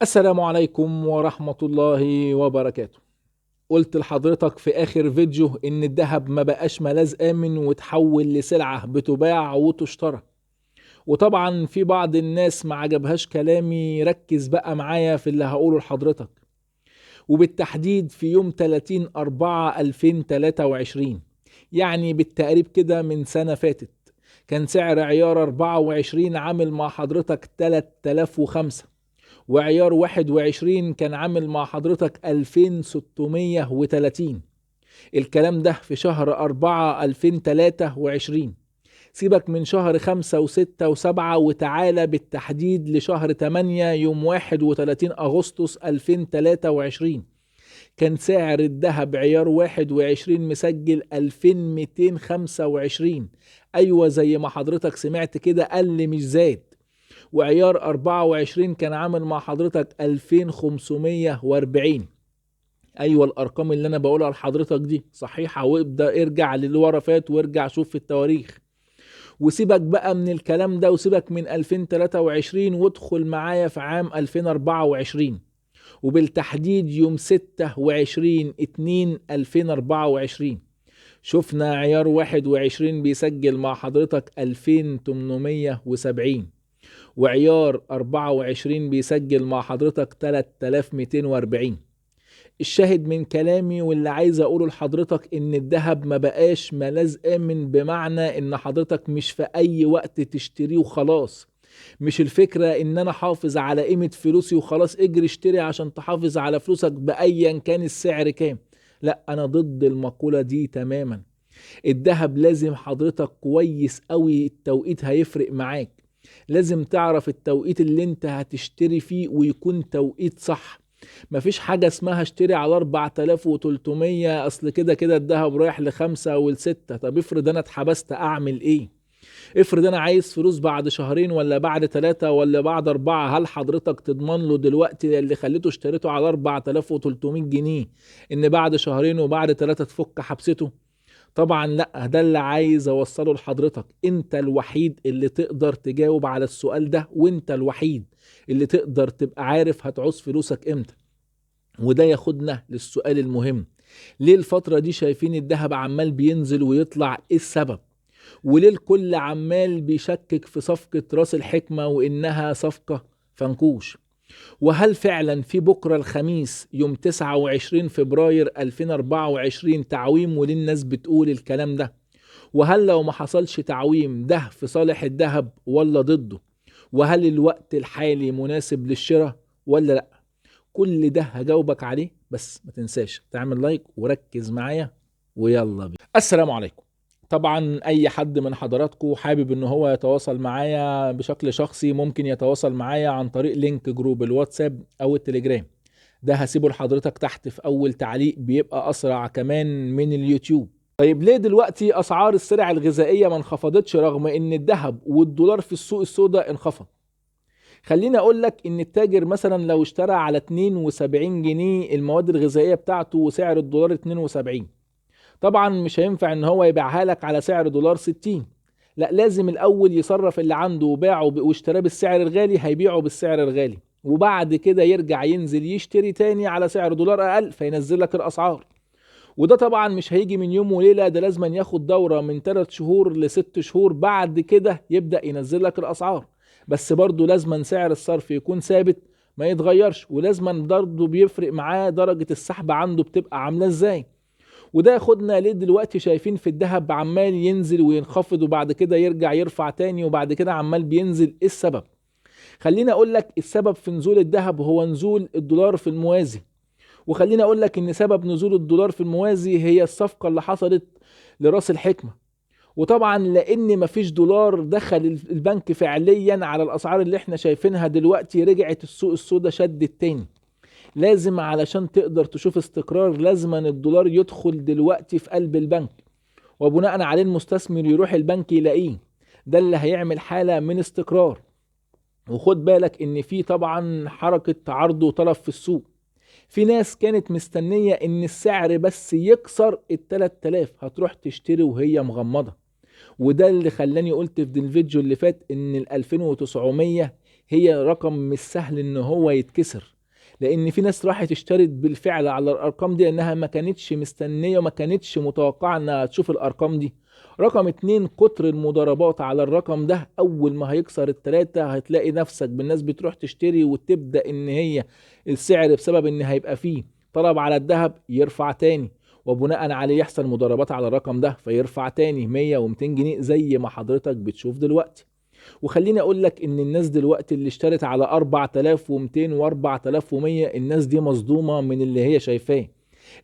السلام عليكم ورحمة الله وبركاته. قلت لحضرتك في آخر فيديو إن الذهب ما بقاش ملاذ آمن وتحول لسلعة بتباع وتشترى. وطبعا في بعض الناس ما عجبهاش كلامي، ركز بقى معايا في اللي هقوله لحضرتك. وبالتحديد في يوم 30/4/2023، يعني بالتقريب كده من سنة فاتت، كان سعر عيار 24 عامل مع حضرتك 3005، وعيار 21 كان عامل مع حضرتك 2630. الكلام ده في شهر 4 2023. سيبك من شهر 5 و6 و7 وتعالى بالتحديد لشهر 8 يوم 31 أغسطس 2023. كان سعر الذهب عيار 21 مسجل 2225. أيوة زي ما حضرتك سمعت كده، قل مش زاد. وعيار 24 كان عامل مع حضرتك 2540. ايوه الارقام اللي انا بقولها لحضرتك دي صحيحه، وابدا ارجع للي ورا فات وارجع شوف في التواريخ. وسيبك بقى من الكلام ده وسيبك من 2023 وادخل معايا في عام 2024، وبالتحديد يوم 26/2/2024. شفنا عيار 21 بيسجل مع حضرتك 2870، وعيار 24 بيسجل مع حضرتك 3240. الشاهد من كلامي واللي عايز اقوله لحضرتك ان الذهب ما بقاش ملاذ امن، بمعنى ان حضرتك مش في اي وقت تشتريه وخلاص. مش الفكرة ان انا حافظ على قيمة فلوسي وخلاص اجري اشتري عشان تحافظ على فلوسك بأيا كان السعر كام. لا، انا ضد المقولة دي تماما. الذهب لازم حضرتك كويس قوي، التوقيت هيفرق معاك. لازم تعرف التوقيت اللي انت هتشتري فيه ويكون توقيت صح. مفيش حاجة اسمها اشتري على 4300، اصل كده كده الذهب رايح لخمسة والستة. طب افرض انا اتحبست اعمل ايه؟ افرض انا عايز فلوس بعد شهرين ولا بعد ثلاثة ولا بعد اربعة، هل حضرتك تضمن له دلوقتي اللي خليته اشتريته على 4300 جنيه ان بعد شهرين وبعد ثلاثة تفك حبسته؟ طبعا لا. ده اللي عايز اوصله لحضرتك، انت الوحيد اللي تقدر تجاوب على السؤال ده، وانت الوحيد اللي تقدر تبقى عارف هتعوز فلوسك امتى. وده ياخدنا للسؤال المهم: ليه الفترة دي شايفين الذهب عمال بينزل ويطلع؟ ايه السبب؟ وليه الكل عمال بيشكك في صفقة راس الحكمة وانها صفقة فنكوش؟ وهل فعلا في بكرة الخميس يوم 29 فبراير 2024 تعويم؟ وليه الناس بتقول الكلام ده؟ وهل لو ما حصلش تعويم ده في صالح الذهب ولا ضده؟ وهل الوقت الحالي مناسب للشراء ولا لا؟ كل ده هجاوبك عليه، بس ما تنساش تعمل لايك وركز معايا. ويلا بينا. السلام عليكم. طبعا اي حد من حضراتكم حابب ان هو يتواصل معايا بشكل شخصي ممكن يتواصل معايا عن طريق لينك جروب الواتساب او التليجرام. ده هسيبه لحضرتك تحت في اول تعليق، بيبقى اسرع كمان من اليوتيوب. طيب ليه دلوقتي اسعار السلع الغذائية ما انخفضتش رغم ان الذهب والدولار في السوق السوداء انخفض؟ خليني اقول لك ان التاجر مثلا لو اشترى على 72 جنيه المواد الغذائية بتاعته وسعر الدولار 72، طبعا مش هينفع ان هو يبيعها لك على سعر دولار 60. لا، لازم الاول يصرف اللي عنده وباعه واشتراه بالسعر الغالي، هيبيعه بالسعر الغالي، وبعد كده يرجع ينزل يشتري تاني على سعر دولار اقل فينزل لك الاسعار. وده طبعا مش هيجي من يوم وليلة، ده لازم ياخد دورة من 3 شهور ل6 شهور، بعد كده يبدأ ينزل لك الأسعار. بس برضو لازم سعر الصرف يكون ثابت ما يتغيرش، ولازم برضو بيفرق معاه درجة السحب عنده بتبقى عاملة ازاي. وده ياخدنا ليه دلوقتي شايفين في الذهب عمال ينزل وينخفض وبعد كده يرجع يرفع تاني وبعد كده عمال بينزل؟ ايه السبب؟ خليني اقول لك السبب في نزول الذهب هو نزول الدولار في الموازي. وخليني اقول لك ان سبب نزول الدولار في الموازي هي الصفقة اللي حصلت لراس الحكمة. وطبعا لان مفيش دولار دخل البنك فعليا على الاسعار اللي احنا شايفينها دلوقتي، رجعت السوق السوداء شدت تاني. لازم علشان تقدر تشوف استقرار لازم أن الدولار يدخل دلوقتي في قلب البنك، وبناء عليه المستثمر يروح البنك يلاقيه. ده اللي هيعمل حالة من استقرار. وخد بالك ان في طبعا حركة عرض وطلب في السوق. في ناس كانت مستنية ان السعر بس يكسر ال3000 هتروح تشتري وهي مغمضة. وده اللي خلاني قلت في الفيديو اللي فات ان ال2900 هي رقم مش سهل ان هو يتكسر، لان في ناس راحت اشترت بالفعل على الارقام دي انها ما كانتش مستنية وما كانتش متوقعة انها تشوف الارقام دي. رقم اتنين، كتر المضاربات على الرقم ده، اول ما هيكسر التلاتة هتلاقي نفسك بالناس بتروح تشتري، وتبدأ ان هي السعر بسبب ان هيبقى فيه طلب على الذهب يرفع تاني، وبناء عليه يحصل مضاربات على الرقم ده فيرفع تاني 100 و200 جنيه زي ما حضرتك بتشوف دلوقتي. وخليني اقول لك ان الناس دلوقتي اللي اشترت على 4200 و4100، الناس دي مصدومة من اللي هي شايفاه.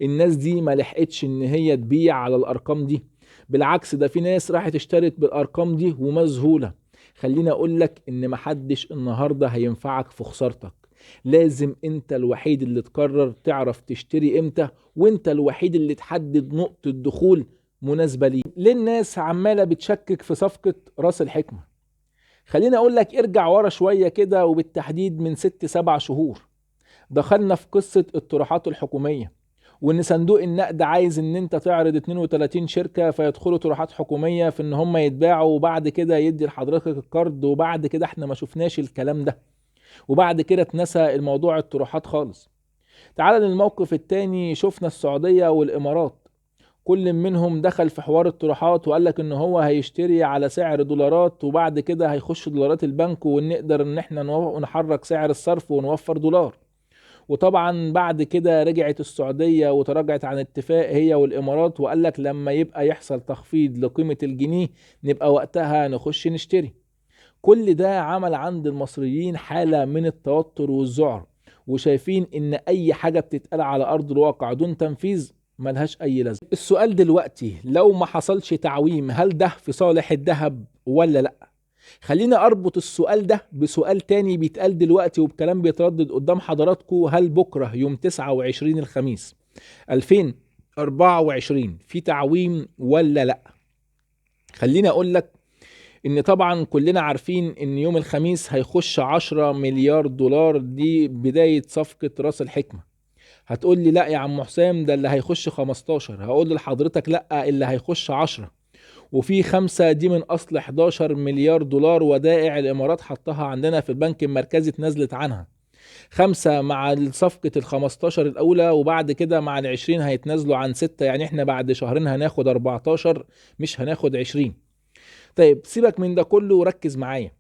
الناس دي ما لحقتش ان هي تبيع على الارقام دي، بالعكس ده في ناس راحت اشترت بالارقام دي ومذهولة. خليني اقول لك ان محدش النهاردة هينفعك في خسارتك، لازم انت الوحيد اللي تقرر تعرف تشتري امتى، وانت الوحيد اللي تحدد نقطة دخول مناسبة ليه. ليه الناس عمالة بتشكك في صفقة راس الحكمة؟ خليني اقول لك ارجع ورا شوية كده، وبالتحديد من 6 7 شهور دخلنا في قصة الطروحات الحكومية، وان صندوق النقد عايز ان انت تعرض 32 شركة فيدخلوا طروحات حكومية في ان هم يتباعوا، وبعد كده يدي لحضرتك القرض. وبعد كده احنا ما شفناش الكلام ده، وبعد كده اتنسى الموضوع الطروحات خالص. تعال للموقف التاني، شفنا السعودية والامارات، كل منهم دخل في حوار الطروحات وقال لك ان هو هيشتري على سعر دولارات، وبعد كده هيخش دولارات البنك ونقدر ان احنا نحرك سعر الصرف ونوفر دولار. وطبعا بعد كده رجعت السعودية وتراجعت عن اتفاق هي والامارات، وقال لك لما يبقى يحصل تخفيض لقيمة الجنيه نبقى وقتها نخش نشتري. كل ده عمل عند المصريين حالة من التوتر والذعر، وشايفين ان اي حاجة بتتقال على ارض الواقع دون تنفيذ ملهاش اي لازمة. السؤال دلوقتي، لو ما حصلش تعويم هل ده في صالح الذهب ولا لا؟ خلينا اربط السؤال ده بسؤال تاني بيتقال دلوقتي وبكلام بيتردد قدام حضراتكم، هل بكرة يوم 29 الخميس 2024 في تعويم ولا لا؟ خليني اقول لك ان طبعا كلنا عارفين ان يوم الخميس هيخش 10 مليار دولار، دي بداية صفقة راس الحكمة. هتقول لي لا يا عم حسام ده اللي هيخش 15، هقول لحضرتك لا، اللي هيخش 10، وفي 5 دي من اصل 11 مليار دولار ودائع الامارات حطها عندنا في البنك المركزي اتنازلت عنها. 5 مع صفقة ال15 الاولى، وبعد كده مع ال20 هيتنازلوا عن 6، يعني احنا بعد شهرين هناخد 14 مش هناخد 20. طيب سيبك من ده كله وركز معايا.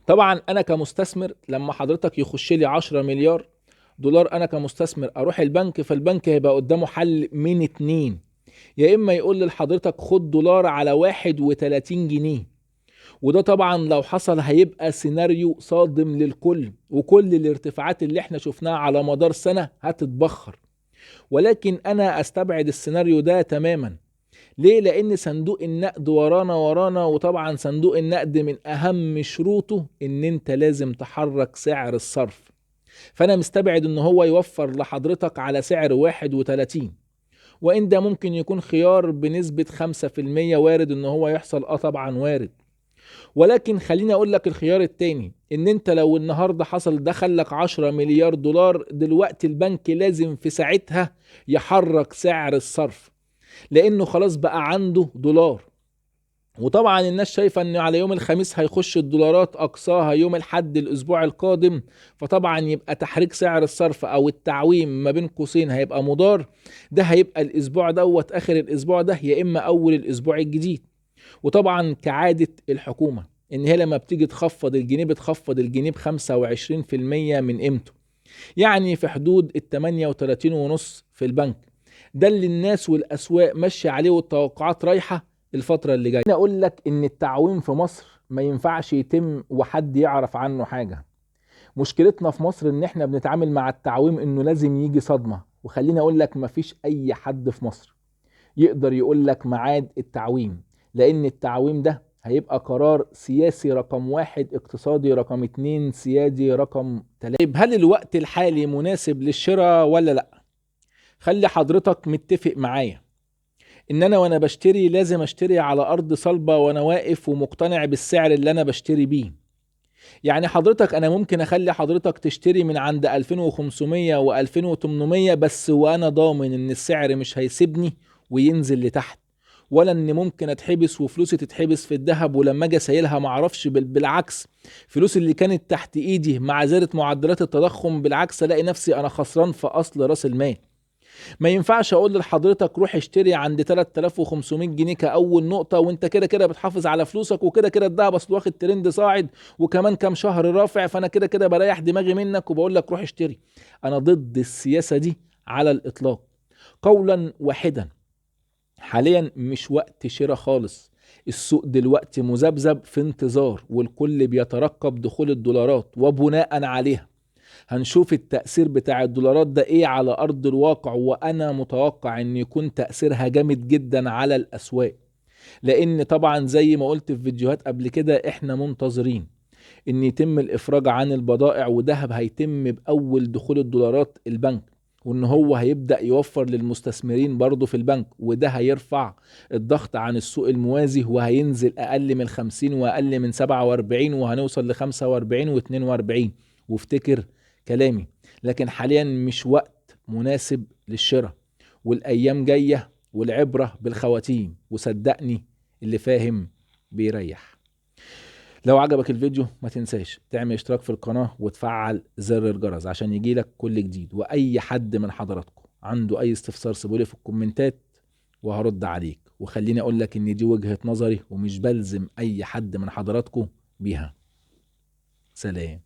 طبعا انا كمستثمر لما حضرتك يخش لي 10 مليار دولار، انا كمستثمر اروح البنك، فالبنك هيبقى قدامه حل من اتنين، يا اما يقول لحضرتك خد دولار على 31 جنيه، وده طبعا لو حصل هيبقى سيناريو صادم للكل، وكل الارتفاعات اللي احنا شفناها على مدار سنة هتتبخر. ولكن انا استبعد السيناريو ده تماما. ليه؟ لان صندوق النقد ورانا، وطبعا صندوق النقد من اهم شروطه ان انت لازم تحرك سعر الصرف. فانا مستبعد ان هو يوفر لحضرتك على سعر 31، وان ده ممكن يكون خيار بنسبة 5%، وارد ان هو يحصل، طبعا وارد. ولكن خليني اقول لك الخيار التاني، ان انت لو النهاردة حصل دخل لك 10 مليار دولار دلوقتي، البنك لازم في ساعتها يحرك سعر الصرف، لانه خلاص بقى عنده دولار. وطبعا الناس شايفة ان على يوم الخميس هيخش الدولارات اقصاها يوم الحد الاسبوع القادم، فطبعا يبقى تحريك سعر الصرف او التعويم ما بين قوسين هيبقى مضار. ده هيبقى الاسبوع دوت اخر الاسبوع ده، يا اما اول الاسبوع الجديد. وطبعا كعادة الحكومة ان هي لما بتيجي تخفض الجنيه بتخفض الجنيه ب25% من قيمته، يعني في حدود 38.5 في البنك. ده اللي الناس والاسواق ماشيه عليه والتوقعات رايحه الفتره اللي جايه. انا اقول لك ان التعويم في مصر ما ينفعش يتم وحد يعرف عنه حاجه. مشكلتنا في مصر ان احنا بنتعامل مع التعويم انه لازم يجي صدمه، وخليني اقول لك مفيش اي حد في مصر يقدر يقول لك ميعاد التعويم، لان التعويم ده هيبقى قرار سياسي رقم 1، اقتصادي رقم 2، سيادي رقم 3. طيب هل الوقت الحالي مناسب للشراء ولا لا؟ خلي حضرتك متفق معايا ان انا وانا بشتري لازم اشتري على ارض صلبة، وانا واقف ومقتنع بالسعر اللي انا بشتري بيه. يعني حضرتك انا ممكن اخلي حضرتك تشتري من عند 2500 و2800 بس، وانا ضامن ان السعر مش هيسيبني وينزل لتحت، ولا ان ممكن اتحبس وفلوسي تتحبس في الذهب ولما اجي اسيلها ما اعرفش، بالعكس فلوس اللي كانت تحت ايدي مع زيادة معدلات التضخم بالعكس الاقي نفسي انا خسران في اصل راس المال. ما ينفعش اقول لحضرتك روح اشتري عند 3500 جنيه كاول نقطه، وانت كده كده بتحافظ على فلوسك، وكده كده الدهب اصل واخد ترند صاعد وكمان كام شهر رافع، فانا كده كده بريح دماغي منك وبقول لك روح اشتري. انا ضد السياسه دي على الاطلاق. قولا واحدا، حاليا مش وقت شراء خالص. السوق دلوقتي مذبذب في انتظار، والكل بيترقب دخول الدولارات، وبناء عليها هنشوف التأثير بتاع الدولارات ده ايه على ارض الواقع. وانا متوقع ان يكون تأثيرها جامد جدا على الاسواق، لان طبعا زي ما قلت في فيديوهات قبل كده احنا منتظرين ان يتم الافراج عن البضائع، ودهب هيتم باول دخول الدولارات البنك، وان هو هيبدأ يوفر للمستثمرين برضه في البنك، وده هيرفع الضغط عن السوق الموازي، وهينزل اقل من 50 واقل من 47 وهنوصل ل 45 و42. وافتكر كلامي، لكن حاليا مش وقت مناسب للشراء، والايام جاية والعبرة بالخواتيم، وصدقني اللي فاهم بيريح. لو عجبك الفيديو ما تنساش تعمل اشتراك في القناة وتفعل زر الجرس عشان يجيلك كل جديد. واي حد من حضراتكم عنده اي استفسار سيبولي في الكومنتات وهرد عليك. وخليني اقول لك ان دي وجهة نظري ومش بلزم اي حد من حضراتكم بيها. سلام.